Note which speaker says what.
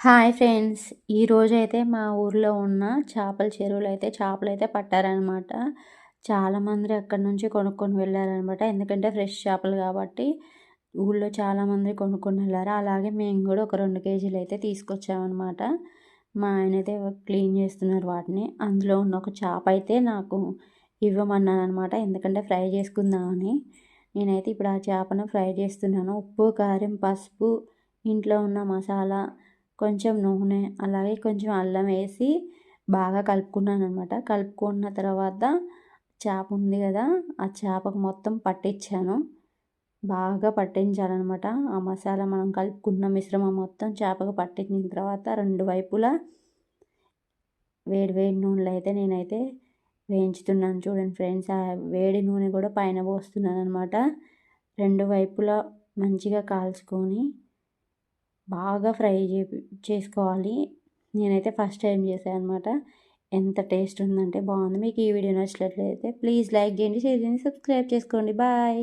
Speaker 1: Hi friends. ఈరోజైతే మా ఊర్లో ఉన్న చేపల చెరువులో అయితే చేపలైతే పట్టారనమాట. చాలామంది అక్కడి నుంచి కొనుక్కొని వెళ్ళారనమాట. ఎందుకంటే ఫ్రెష్ చేపలు కాబట్టి ఊళ్ళో చాలామంది కొనుక్కొని వెళ్ళారు. అలాగే మేము కూడా ఒక 2 కేజీలు అయితే తీసుకొచ్చామన్నమాట. మా ఆయన అయితే క్లీన్ చేస్తున్నారు వాటిని. అందులో ఉన్న ఒక చేప అయితే నాకు ఇవ్వమన్నానమాట. ఎందుకంటే ఫ్రై చేసుకుందామని. నేనైతే ఇప్పుడు ఆ చేపను ఫ్రై చేస్తున్నాను. ఉప్పు, కారం, పసుపు, ఇంట్లో ఉన్న మసాలా, కొంచెం నూనె, అలాగే కొంచెం అల్లం వేసి బాగా కలుపుకున్నాననమాట. కలుపుకున్న తర్వాత చేప ఉంది కదా, ఆ చేపకు మొత్తం పట్టించాను. బాగా పట్టించాలనమాట. ఆ మసాలా మనం కలుపుకున్న మిశ్రమం మొత్తం చేపకు పట్టించిన తర్వాత 2 వైపులా వేడి వేడి నూనెలో అయితే నేనైతే వేయించుతున్నాను. చూడండి ఫ్రెండ్స్, ఆ వేడి నూనె కూడా పైన పోస్తున్నాననమాట. 2 వైపులా మంచిగా కాల్చుకొని బాగా ఫ్రై చేసుకోవాలి. నేనైతే ఫస్ట్ టైం చేశాను అనమాట. ఎంత టేస్ట్ ఉందంటే బాగుంది. మీకు ఈ వీడియో నచ్చినట్లయితే ప్లీజ్ లైక్ చేయండి, షేర్ చేయండి, సబ్స్క్రైబ్ చేసుకోండి. బాయ్.